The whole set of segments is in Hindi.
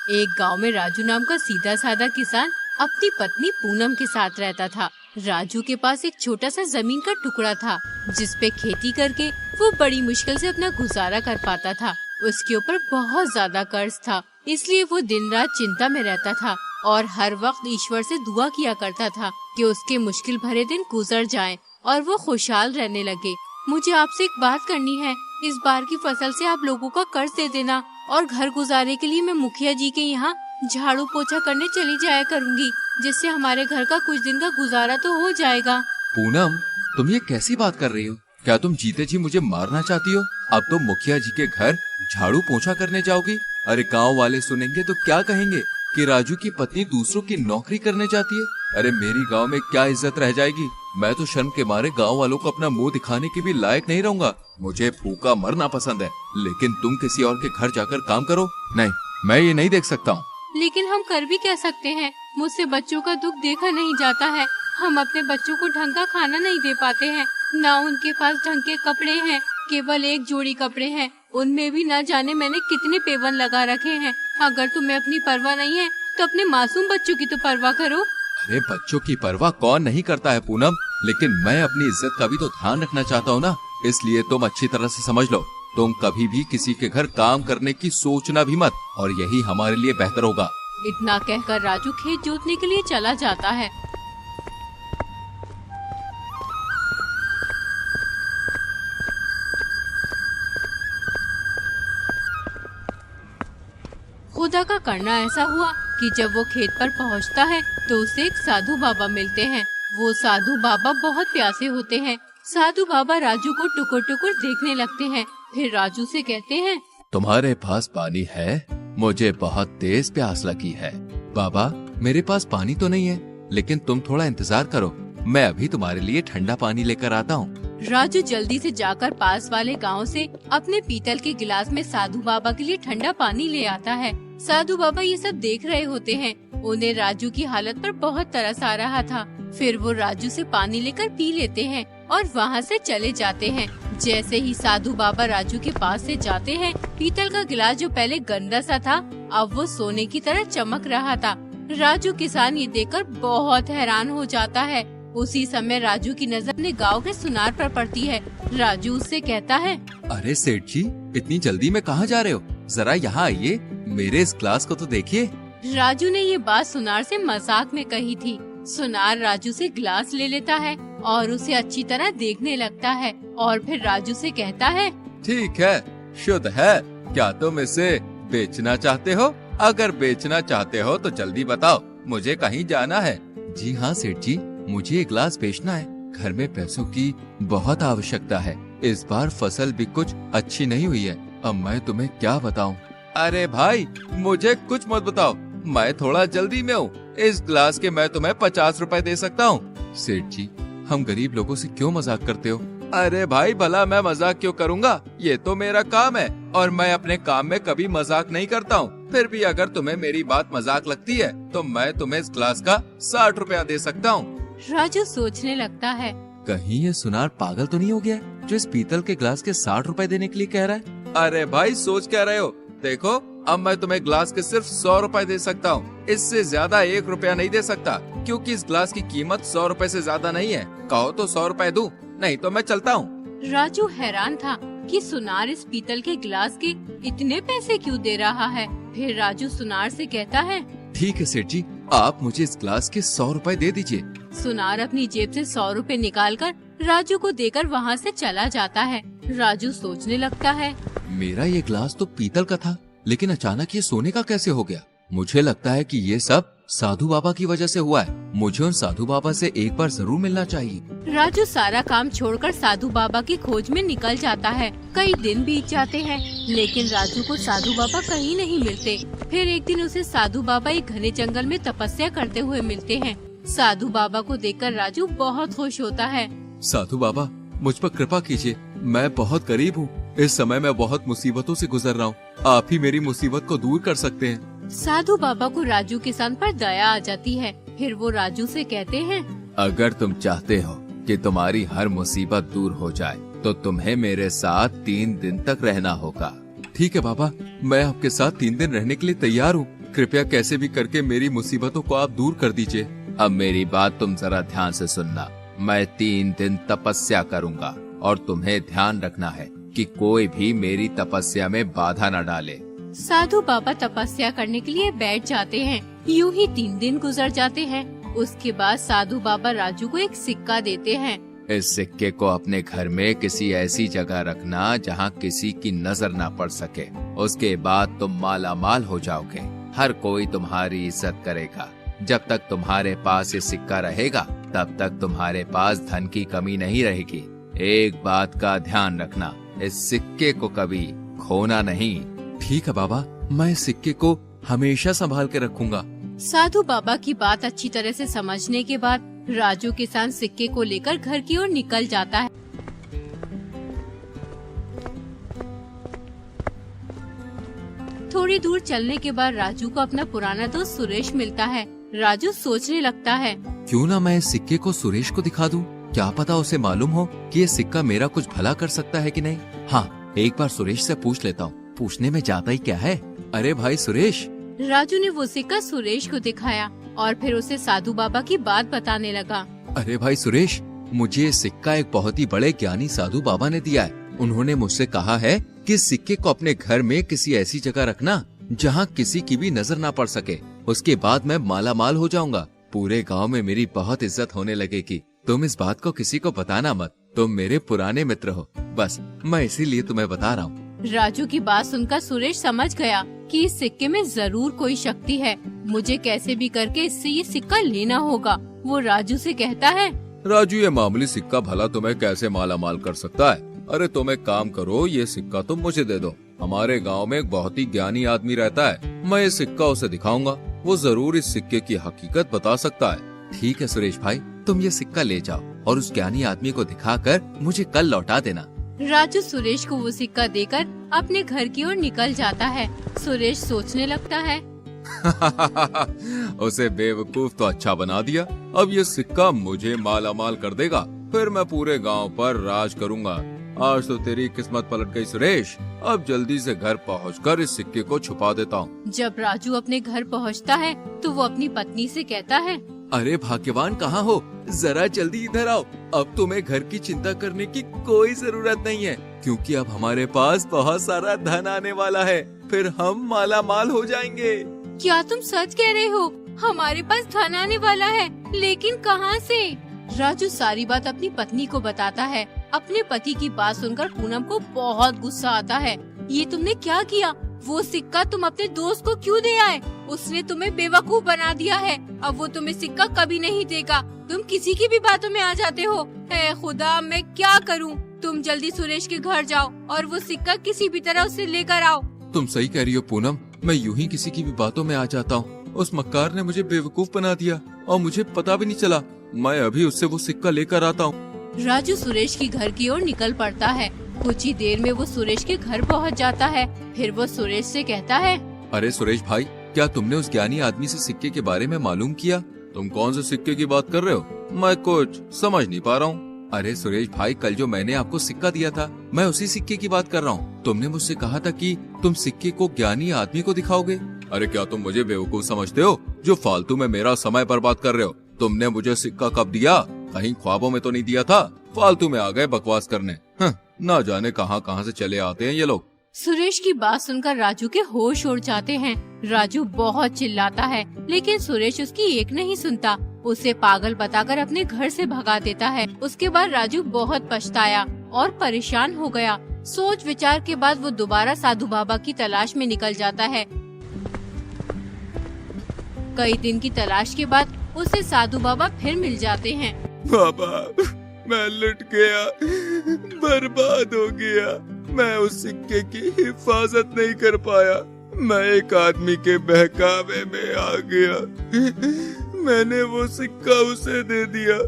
एक गांव में राजू नाम का सीधा साधा किसान अपनी पत्नी पूनम के साथ रहता था। राजू के पास एक छोटा सा जमीन का टुकड़ा था जिसपे खेती करके वो बड़ी मुश्किल से अपना गुजारा कर पाता था। उसके ऊपर बहुत ज्यादा कर्ज था, इसलिए वो दिन रात चिंता में रहता था और हर वक्त ईश्वर से दुआ किया करता था कि उसके मुश्किल भरे दिन गुजर जाएं और वो खुशहाल रहने लगे। मुझे आपसे एक बात करनी है, इस बार की फसल से आप लोगों का कर्ज दे देना और घर गुजारे के लिए मैं मुखिया जी के यहाँ झाड़ू पोछा करने चली जाया करूँगी, जिससे हमारे घर का कुछ दिन का गुजारा तो हो जाएगा। पूनम, तुम ये कैसी बात कर रही हो? क्या तुम जीते जी मुझे मारना चाहती हो? अब तो मुखिया जी के घर झाड़ू पोछा करने जाओगी? अरे गांव वाले सुनेंगे तो क्या कहेंगे कि राजू की पत्नी दूसरों की नौकरी करने जाती है। अरे मेरी गांव में क्या इज्जत रह जाएगी। मैं तो शर्म के मारे गांव वालों को अपना मुंह दिखाने के भी लायक नहीं रहूंगा। मुझे भूखा मरना पसंद है, लेकिन तुम किसी और के घर जाकर काम करो। नहीं, मैं ये नहीं देख सकता हूँ। लेकिन हम कर भी क्या सकते हैं? मुझसे बच्चों का दुख देखा नहीं जाता है। हम अपने बच्चों को ढंग का खाना नहीं दे पाते हैं, ना उनके पास ढंग के कपड़े हैं। केवल एक जोड़ी कपड़े हैं, उनमें भी न जाने मैंने कितने पेवन लगा रखे हैं। अगर तुम्हें अपनी परवाह नहीं है तो अपने मासूम बच्चों की तो परवाह करो। अरे बच्चों की परवाह कौन नहीं करता है पूनम, लेकिन मैं अपनी इज्जत का भी तो ध्यान रखना चाहता हूँ ना। इसलिए तुम अच्छी तरह से समझ लो, तुम कभी भी किसी के घर काम करने की सोचना भी मत, और यही हमारे लिए बेहतर होगा। इतना कहकर राजू खेत जोतने के लिए चला जाता है। खुदा का करना ऐसा हुआ कि जब वो खेत पर पहुंचता है तो उसे एक साधु बाबा मिलते हैं। वो साधु बाबा बहुत प्यासे होते हैं। साधु बाबा राजू को टुकुर टुकुर देखने लगते हैं, फिर राजू से कहते हैं, तुम्हारे पास पानी है? मुझे बहुत तेज प्यास लगी है। बाबा, मेरे पास पानी तो नहीं है, लेकिन तुम थोड़ा इंतजार करो, मैं अभी तुम्हारे लिए ठंडा पानी लेकर आता हूँ। राजू जल्दी से जाकर पास वाले गांव से अपने पीतल के गिलास में साधु बाबा के लिए ठंडा पानी ले आता है। साधु बाबा ये सब देख रहे होते हैं। उन्हें राजू की हालत पर बहुत तरस आ रहा था। फिर वो राजू से पानी लेकर पी लेते हैं और वहाँ से चले जाते हैं। जैसे ही साधु बाबा राजू के पास से जाते हैं, पीतल का गिलास जो पहले गंदा सा था, अब वो सोने की तरह चमक रहा था। राजू किसान ये देखकर बहुत हैरान हो जाता है। उसी समय राजू की नजर अपने गांव के सुनार पर पड़ती है। राजू उससे कहता है, अरे सेठ जी, इतनी जल्दी में कहाँ जा रहे हो? जरा यहाँ आइए, मेरे इस ग्लास को तो देखिए। राजू ने ये बात सुनार से मजाक में कही थी। सुनार राजू से ग्लास ले लेता है और उसे अच्छी तरह देखने लगता है और फिर राजू से कहता है, ठीक है, शुद्ध है। क्या तुम इसे बेचना चाहते हो? अगर बेचना चाहते हो तो जल्दी बताओ, मुझे कहीं जाना है। जी हाँ सेठ जी, मुझे ये ग्लास बेचना है। घर में पैसों की बहुत आवश्यकता है। इस बार फसल भी कुछ अच्छी नहीं हुई है। अब मैं तुम्हें क्या बताऊं? अरे भाई, मुझे कुछ मत बताओ, मैं थोड़ा जल्दी में हूँ। इस ग्लास के मैं तुम्हें 50 रुपए दे सकता हूँ। सेठ जी, हम गरीब लोगों से क्यों मजाक करते हो? अरे भाई, भला मैं मजाक क्यों करूँगा? ये तो मेरा काम है और मैं अपने काम में कभी मजाक नहीं करता हूँ। फिर भी अगर तुम्हें मेरी बात मजाक लगती है तो मैं तुम्हें इस ग्लास का 60 रुपया दे सकता हूँ। राजू सोचने लगता है, कहीं ये सुनार पागल तो नहीं हो गया जो इस पीतल के ग्लास के 60 रुपए देने के लिए कह रहा है? अरे भाई, सोच क्या रहे हो? देखो, अब मैं तुम्हें ग्लास के सिर्फ 100 रुपए दे सकता हूँ। इससे ज्यादा 1 रुपया नहीं दे सकता, क्योंकि इस ग्लास की कीमत 100 रुपए से ज्यादा नहीं है। कहो तो 100 रुपए दूं, नहीं तो मैं चलता हूँ। राजू हैरान था कि सुनार इस पीतल के गिलास के इतने पैसे क्यों दे रहा है। फिर राजू सुनार से कहता है, ठीक है सेठ जी, आप मुझे इस ग्लास के 100 रुपए दे दीजिए। सुनार अपनी जेब से 100 रुपए निकालकर राजू को देकर वहाँ से चला जाता है। राजू सोचने लगता है, मेरा ये ग्लास तो पीतल का था, लेकिन अचानक ये सोने का कैसे हो गया? मुझे लगता है कि ये सब साधु बाबा की वजह से हुआ है। मुझे उन साधु बाबा से एक बार जरूर मिलना चाहिए। राजू सारा काम छोड़कर साधु बाबा की खोज में निकल जाता है। कई दिन बीत जाते हैं, लेकिन राजू को साधु बाबा कहीं नहीं मिलते। फिर एक दिन उसे साधु बाबा एक घने जंगल में तपस्या करते हुए मिलते हैं। साधु बाबा को देखकर राजू बहुत खुश होता है। साधु बाबा, मुझ पर कृपा कीजिए, मैं बहुत गरीब हूँ। इस समय मैं बहुत मुसीबतों से गुजर रहा हूँ। आप ही मेरी मुसीबत को दूर कर सकते हैं। साधु बाबा को राजू किसान पर दया आ जाती है। फिर वो राजू से कहते हैं, अगर तुम चाहते हो कि तुम्हारी हर मुसीबत दूर हो जाए तो तुम्हें मेरे साथ 3 दिन तक रहना होगा। ठीक है बाबा, मैं आपके साथ 3 दिन रहने के लिए तैयार हूँ। कृपया कैसे भी करके मेरी मुसीबतों को आप दूर कर दीजिए। अब मेरी बात तुम जरा ध्यान से सुनना। मैं 3 दिन तपस्या करूंगा और तुम्हें ध्यान रखना है कि कोई भी मेरी तपस्या में बाधा न डाले। साधु बाबा तपस्या करने के लिए बैठ जाते हैं। यूं ही 3 दिन गुजर जाते हैं। उसके बाद साधु बाबा राजू को एक सिक्का देते हैं। इस सिक्के को अपने घर में किसी ऐसी जगह रखना जहाँ किसी की नजर ना पड़ सके। उसके बाद तुम माला माल हो जाओगे। हर कोई तुम्हारी इज्जत करेगा। जब तक तुम्हारे पास ये सिक्का रहेगा तब तक तुम्हारे पास धन की कमी नहीं रहेगी। एक बात का ध्यान रखना, इस सिक्के को कभी खोना नहीं। ठीक है बाबा, मैं इस सिक्के को हमेशा संभाल के रखूंगा। साधु बाबा की बात अच्छी तरह से समझने के बाद राजू किसान सिक्के को लेकर घर की ओर निकल जाता है। थोड़ी दूर चलने के बाद राजू को अपना पुराना दोस्त सुरेश मिलता है। राजू सोचने लगता है, क्यों ना मैं इस सिक्के को सुरेश को दिखा दूं? क्या पता उसे मालूम हो कि ये सिक्का मेरा कुछ भला कर सकता है कि नहीं। हाँ, एक बार सुरेश से पूछ लेता हूँ। पूछने में जाता ही क्या है। अरे भाई सुरेश। राजू ने वो सिक्का सुरेश को दिखाया और फिर उसे साधु बाबा की बात बताने लगा। अरे भाई सुरेश, मुझे ये सिक्का एक बहुत ही बड़े ज्ञानी साधु बाबा ने दिया है। उन्होंने मुझसे कहा है कि इस सिक्के को अपने घर में किसी ऐसी जगह रखना जहाँ किसी की भी नजर ना पड़ सके। उसके बाद मैं माला माल हो जाऊंगा। पूरे गांव में मेरी बहुत इज्जत होने लगेगी। तुम इस बात को किसी को बताना मत। तुम मेरे पुराने मित्र हो, बस मैं इसीलिए तुम्हें बता रहा हूँ। राजू की बात सुनकर सुरेश समझ गया कि इस सिक्के में जरूर कोई शक्ति है। मुझे कैसे भी करके इससे ये सिक्का लेना होगा। वो राजू से कहता है, राजू, ये मामूली सिक्का भला तुम्हें कैसे माला माल कर सकता है? अरे तुम एक काम करो, ये सिक्का तुम मुझे दे दो। हमारे गांव में एक बहुत ही ज्ञानी आदमी रहता है। मैं ये सिक्का उसे दिखाऊंगा। वो जरूर इस सिक्के की हकीकत बता सकता है। ठीक है सुरेश भाई, तुम ये सिक्का ले जाओ और उस ज्ञानी आदमी को दिखाकर मुझे कल लौटा देना। राजू सुरेश को वो सिक्का देकर अपने घर की ओर निकल जाता है। सुरेश सोचने लगता है, उसे बेवकूफ तो अच्छा बना दिया। अब ये सिक्का मुझे माला माल कर देगा, फिर मैं पूरे गांव पर राज करूंगा। आज तो तेरी किस्मत पलट गई सुरेश। अब जल्दी से घर पहुंचकर इस सिक्के को छुपा देता हूँ। जब राजू अपने घर पहुंचता है तो वो अपनी पत्नी से कहता है, अरे भाग्यवान, कहाँ हो? जरा जल्दी इधर आओ। अब तुम्हें घर की चिंता करने की कोई जरूरत नहीं है, क्योंकि अब हमारे पास बहुत सारा धन आने वाला है। फिर हम माला माल हो जाएंगे। क्या तुम सच कह रहे हो? हमारे पास धन आने वाला है, लेकिन कहाँ से? राजू सारी बात अपनी पत्नी को बताता है। अपने पति की बात सुनकर पूनम को बहुत गुस्सा आता है। ये तुमने क्या किया? वो सिक्का तुम अपने दोस्त को क्यों दे आए? उसने तुम्हें बेवकूफ बना दिया है। अब वो तुम्हें सिक्का कभी नहीं देगा। तुम किसी की भी बातों में आ जाते हो। हे खुदा, मैं क्या करूं? तुम जल्दी सुरेश के घर जाओ और वो सिक्का किसी भी तरह उसे लेकर आओ। तुम सही कह रही हो पूनम, मैं यूं ही किसी की भी बातों में आ जाता हूँ। उस मक्कार ने मुझे बेवकूफ बना दिया और मुझे पता भी नहीं चला। मैं अभी उससे वो सिक्का लेकर आता हूँ। राजू सुरेश की घर की ओर निकल पड़ता है। कुछ ही देर में वो सुरेश के घर पहुंच जाता है। फिर वो सुरेश से कहता है, अरे सुरेश भाई, क्या तुमने उस ज्ञानी आदमी से सिक्के के बारे में मालूम किया? तुम कौन से सिक्के की बात कर रहे हो? मैं कुछ समझ नहीं पा रहा हूँ। अरे सुरेश भाई, कल जो मैंने आपको सिक्का दिया था, मैं उसी सिक्के की बात कर रहा हूँ। तुमने मुझसे कहा था कि तुम सिक्के को ज्ञानी आदमी को दिखाओगे। अरे क्या तुम मुझे बेवकूफ समझते हो जो फालतू में मेरा समय बर्बाद कर रहे हो? तुमने मुझे सिक्का कब दिया? कहीं ख्वाबों में तो नहीं दिया था। फालतू में आ गए बकवास करने। ना जाने कहां से चले आते हैं ये लोग। सुरेश की बात सुनकर राजू के होश उड़ जाते हैं। राजू बहुत चिल्लाता है, लेकिन सुरेश उसकी एक नहीं सुनता। उसे पागल बताकर अपने घर से भगा देता है। उसके बाद राजू बहुत पछताया और परेशान हो गया। सोच विचार के बाद वो दोबारा साधु बाबा की तलाश में निकल जाता है। कई दिन की तलाश के बाद उसे साधु बाबा फिर मिल जाते हैं। बाबा, मैं लुट गया, बर्बाद हो गया। मैं उस सिक्के की हिफाजत नहीं कर पाया। मैं एक आदमी के बहकावे में आ गया। मैंने वो सिक्का उसे दे दिया,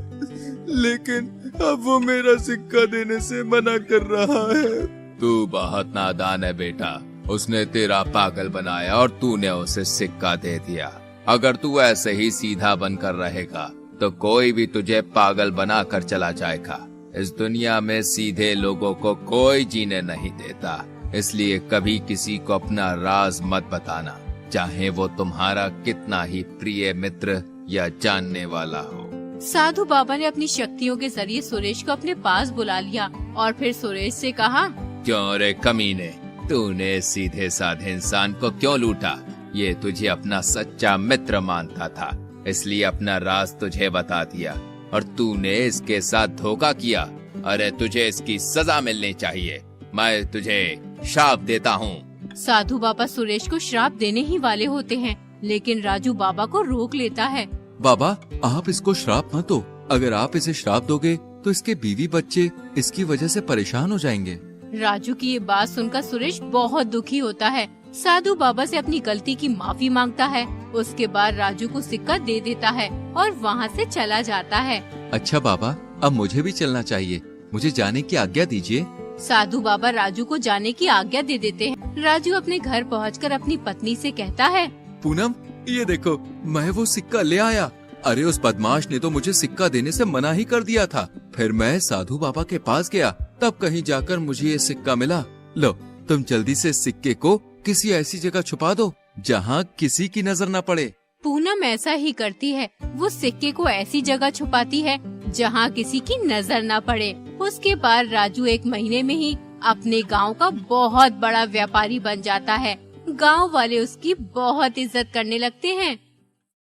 लेकिन अब वो मेरा सिक्का देने से मना कर रहा है। तू बहुत नादान है बेटा। उसने तेरा पागल बनाया और तूने उसे सिक्का दे दिया। अगर तू ऐसे ही सीधा बनकर रहेगा तो कोई भी तुझे पागल बना कर चला जाएगा। इस दुनिया में सीधे लोगों को कोई जीने नहीं देता, इसलिए कभी किसी को अपना राज मत बताना। चाहे वो तुम्हारा कितना ही प्रिय मित्र या जानने वाला हो। साधु बाबा ने अपनी शक्तियों के जरिए सुरेश को अपने पास बुला लिया और फिर सुरेश से कहा, क्यों रे कमीने, तूने सीधे साधे इंसान को क्यों लूटा? ये तुझे अपना सच्चा मित्र मानता था, इसलिए अपना राज तुझे बता दिया और तूने इसके साथ धोखा किया। अरे तुझे इसकी सजा मिलनी चाहिए। मैं तुझे श्राप देता हूँ। साधु बाबा सुरेश को श्राप देने ही वाले होते हैं, लेकिन राजू बाबा को रोक लेता है। बाबा, आप इसको श्राप मत दो। अगर आप इसे श्राप दोगे तो इसके बीवी बच्चे इसकी वजह से परेशान हो जाएंगे। राजू की ये बात सुनकर सुरेश बहुत दुखी होता है। साधु बाबा से अपनी गलती की माफी मांगता है। उसके बाद राजू को सिक्का दे देता है और वहाँ से चला जाता है। अच्छा बाबा, अब मुझे भी चलना चाहिए, मुझे जाने की आज्ञा दीजिए। साधु बाबा राजू को जाने की आज्ञा दे देते हैं। राजू अपने घर पहुंचकर अपनी पत्नी से कहता है, पूनम, ये देखो, मैं वो सिक्का ले आया। अरे उस बदमाश ने तो मुझे सिक्का देने से मना ही कर दिया था। फिर मैं साधु बाबा के पास गया, तब कहीं जाकर मुझे ये सिक्का मिला। लो, तुम जल्दी से सिक्के को किसी ऐसी जगह छुपा दो जहाँ किसी की नजर न पड़े। पूनम ऐसा ही करती है। वो सिक्के को ऐसी जगह छुपाती है जहाँ किसी की नजर न पड़े। उसके बाद राजू 1 महीने में ही अपने गांव का बहुत बड़ा व्यापारी बन जाता है। गांव वाले उसकी बहुत इज्जत करने लगते हैं।